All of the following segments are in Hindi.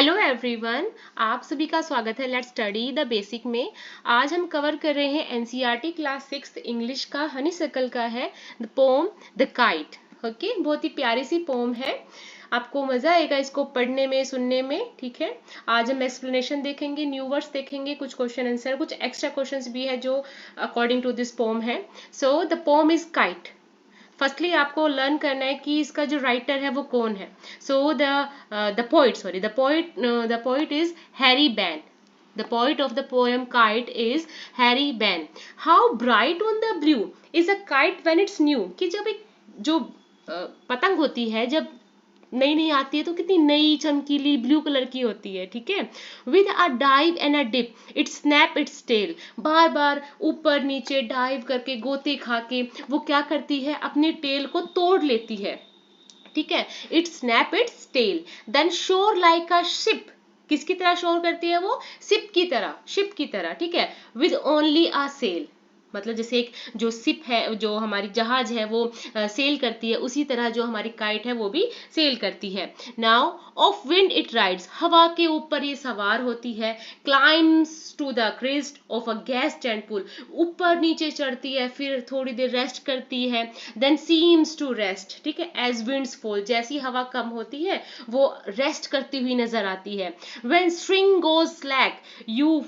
हेलो एवरीवन, आप सभी का स्वागत है लेट्स स्टडी द बेसिक में। आज हम कवर कर रहे हैं एनसीईआरटी क्लास 6 इंग्लिश का हनीसकल का है the pome the kite. Okay, बहुत ही प्यारी सी पोम है, आपको मजा आएगा इसको पढ़ने में सुनने में। ठीक है, आज हम एक्सप्लेनेशन देखेंगे, न्यू वर्ड्स देखेंगे, कुछ क्वेश्चन आंसर, कुछ एक्स्ट्रा क्वेश्चंस भी है जो अकॉर्डिंग टू दिस पोम है। So the pome is kite. Firstly आपको लर्न करना है कि इसका जो राइटर है वो कौन है। So the poet is Harry ban. The poet of the poem Kite is Harry Benn. How bright on the blue is a kite when it's new? कि जब एक जो पतंग होती है, जब नई नई आती है तो कितनी नई चमकीली ब्लू कलर की होती है। ठीक है, with a dive and a dip it snap its tail. बार बार ऊपर नीचे डाइव करके, गोते खा के वो क्या करती है, अपने टेल को तोड़ लेती है। ठीक है, it snap its tail then soars like a ship. किसकी तरह शोर करती है वो, शिप की तरह, शिप की तरह। ठीक है, विद ओनली अ सेल, मतलब जैसे एक जो शिप है, जो हमारी जहाज है वो सेल करती है, उसी तरह जो हमारी काइट है वो भी सेल करती है। Now off wind it rides, हवा के ऊपर ये सवार होती है। Climbs to the crest of a gas tent pull, ऊपर नीचे चढ़ती है, फिर थोड़ी देर रेस्ट करती है। Then seems to rest. ठीक है, एज विंड्स फॉल, जैसी हवा कम होती है वो रेस्ट करती हुई नजर आती है। When string goes slack you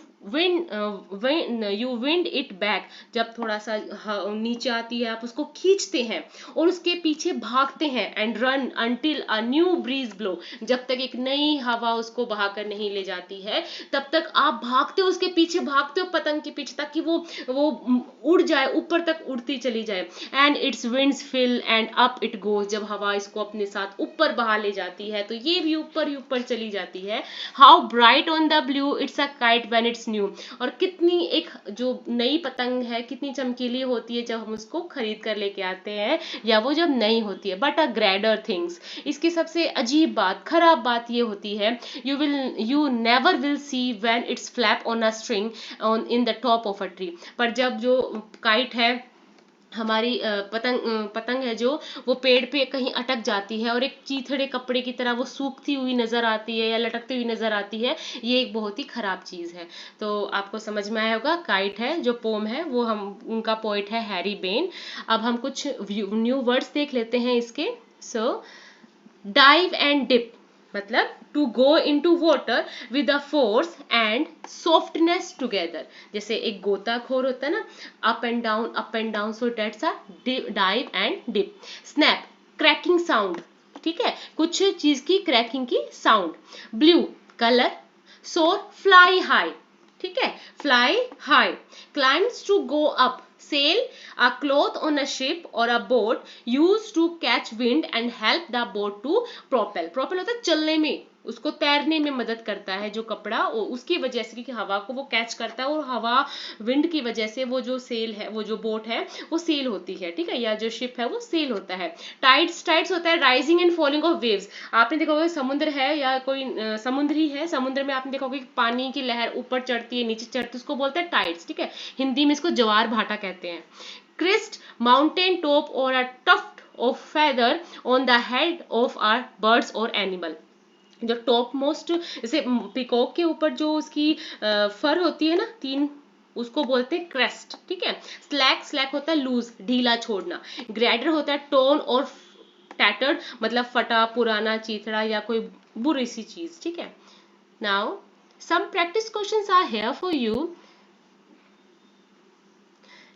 wind it back, जब थोड़ा सा नीचे आती है आप उसको खींचते हैं और उसके पीछे भागते हैं। And run until a new breeze blow, जब तक एक नई हवा उसको बहाकर नहीं ले जाती है तब तक आप भागते हो उसके पीछे, भागते हो पतंग के पीछे, ताकि वो उड़ जाए, ऊपर तक उड़ती चली जाए। And its winds fill and up it goes, जब हवा इसको अपने साथ ऊपर बहा ले जाती है तो ये भी ऊपर ही ऊपर चली जाती है। How bright on the blue it's a kite when it's new, और कितनी एक जो नई पतंग है कितनी चमकीली होती है जब हम उसको खरीद कर लेके आते हैं, या वो जब नई होती है। बट अ ग्रेडर थिंग्स, इसकी सबसे अजीब बात, खराब बात ये होती है, you never will see when it's flap on a string on in the top of a tree. पर जब जो काइट है हमारी पतंग है जो, वो पेड़ पे कहीं अटक जाती है और एक चीथड़े कपड़े की तरह वो सूखती हुई नजर आती है या लटकती हुई नजर आती है, ये एक बहुत ही खराब चीज है। तो आपको समझ में आया होगा, काइट है जो पोम है वो उनका पोइट है हैरी बेन। अब हम कुछ न्यू वर्ड्स देख लेते हैं इसके। सो डाइव एंड डिप, मतलब to go into water with a force and softness together. जैसे एक गोताखोर होता है ना, up and down, so that's a dive and dip. Snap, cracking sound. ठीक है, कुछ चीज की क्रैकिंग की sound. Blue, colour. Soar, fly high. ठीक है, fly high. Climbs, to go up. sail, a cloth on a ship or a boat used to catch wind and help the boat to propel। propel होता है चलने में, उसको तैरने में मदद करता है जो कपड़ा, उसकी वजह से, क्योंकि हवा को वो कैच करता है और हवा विंड की वजह से वो जो सेल है, वो जो बोट है वो सेल होती है। ठीक है, या जो शिप है वो सेल होता है। टाइड्स, टाइड्स होता है rising and falling of waves. आपने देखा होगा समुद्र है या कोई समुद्र ही है, समुद्र में आपने देखा होगा कि पानी की लहर ऊपर चढ़ती है नीचे चढ़ती है, उसको बोलते हैं टाइड्स। ठीक है, हिंदी में इसको ज्वार भाटा कहते हैं। क्रिस्ट, माउंटेन टॉप और a tuft of feather on the head of our birds और एनिमल। जो टॉप मोस्ट, जैसे पिकॉक के ऊपर जो उसकी फर होती है ना, तीन, उसको बोलते हैं क्रेस्ट। ठीक है, स्लैक, स्लैक होता है लूज, ढीला छोड़ना। ग्रेडर होता है टोन और टैटर्ड, मतलब फटा पुराना चीथड़ा या कोई बुरी सी चीज। ठीक है, now some practice questions are here for you.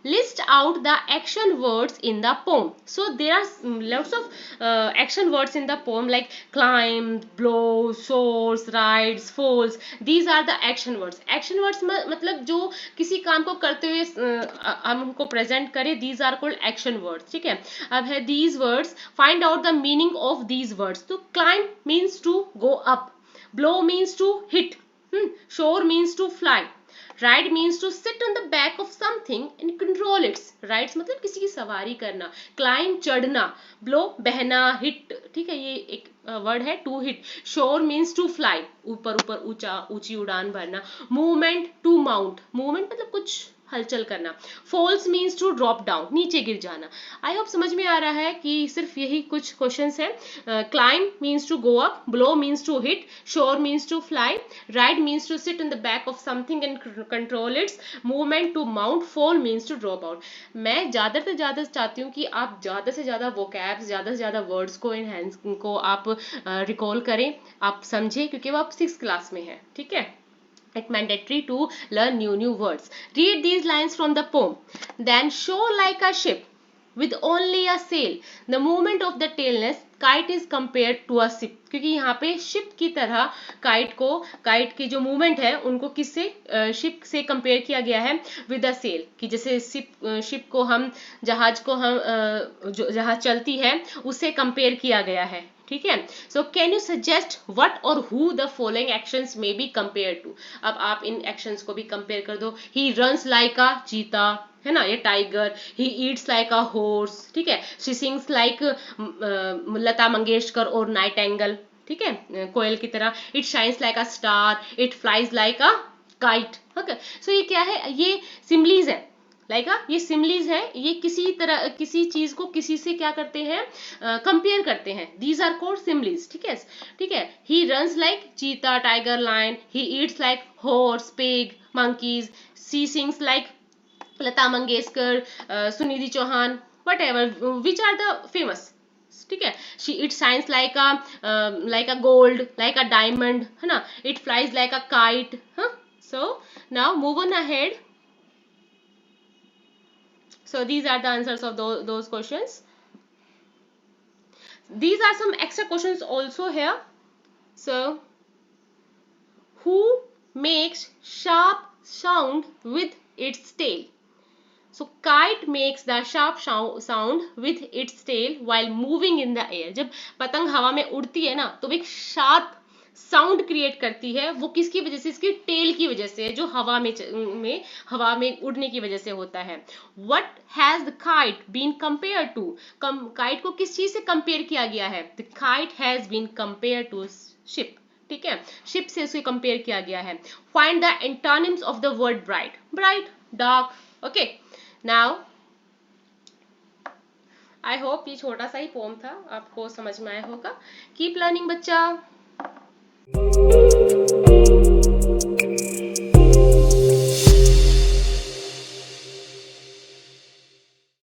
List out the action words in the poem. So there are lots of action words in the poem, like climb, blow, soars, rides, falls. These are the action words. Action words मतलब जो किसी काम को करते हुए हम उनको प्रेजेंट करें, these are called action words। ठीक है, अब है these words, find out the meaning of these words. तो climb means to go up, blow means to hit, soar means to fly, ride means to sit on the back of something and control its. Rides मतलब किसी की सवारी करना, क्लाइंब चढ़ना, ब्लो बहना, हिट, ठीक है ये एक वर्ड है, to hit. Soar means to fly, ऊपर ऊपर ऊंचा ऊंची उड़ान भरना। मूवमेंट, टू माउंट, मूवमेंट मतलब कुछ हलचल करना। Falls means to drop down, नीचे गिर जाना। आई होप समझ में आ रहा है कि सिर्फ यही कुछ क्वेश्चंस हैं। Climb means to go up, blow means to hit, soar means to fly, ride means to sit in the back of something and control its movement, to mount, fall means to drop out. मैं ज्यादा से ज्यादा चाहती हूँ कि आप ज्यादा से ज्यादा वोकैब्स, ज्यादा से ज्यादा वर्ड्स को इनहेंस को आप रिकॉल करें, आप समझें, क्योंकि वो आप 6th क्लास में है, ठीक है। It's mandatory to learn new words. Read these lines from the poem. Then show like a ship with only a sail. The movement of the tailness kite is compared to a ship. क्योंकि यहाँ पे शिप की तरह काइट की जो मूवमेंट है उनको किससे, शिप से कंपेयर किया गया है विद अ सेल, कि जैसे शिप को हम जहाज जो जहाज चलती है उससे कंपेयर किया गया है, ठीक है। So can you suggest what और हु द फॉलोइंग एक्शंस में बी कंपेयर टू। अब आप इन एक्शंस को भी कंपेयर कर दो। ही रन्स लाइक अ चीता, है ना, ये tiger. He eats like a horse, ठीक है। She sings like Lata Mangeshkar और नाइटेंगल, ठीक है, कोयल की तरह। It shines like a star, it flies like a kite. Okay, so ये क्या है, ये सिमलीज है, ये सिमलीज है, ये किसी तरह किसी चीज को किसी से क्या करते हैं, कंपेयर करते हैं। दीज आर कॉल्ड सिमलीज, ठीक है, ठीक है। He runs like cheetah, tiger, lion. He eats like horse, pig, monkeys. She sings like Lata Mangeshkar, Sunidhi Chauhan, whatever, which are the famous, ठीक है। It shines like a gold, like a diamond, है ना। It flies like a kite. So now move on ahead. So these are the answers of those questions. These are some extra questions also here. So, who makes sharp sound with its tail? So kite makes the sharp sound with its tail while moving in the air. जब पतंग हवा में उड़ती है ना तो एक शार्प साउंड क्रिएट करती है। वो किसकी वजह से, इसकी टेल की वजह से, जो हवा में उड़ने की वजह से होता है। What has the kite been compared to? Kite को किस चीज से कंपेयर किया गया है? The kite has been compared to ship, ठीक है, शिप से उसे कंपेयर किया गया है। Find the antonyms of the word bright. Bright, dark, okay. Now I hope ये छोटा सा ही पोम था, आपको समझ में आया होगा। Keep learning बच्चा।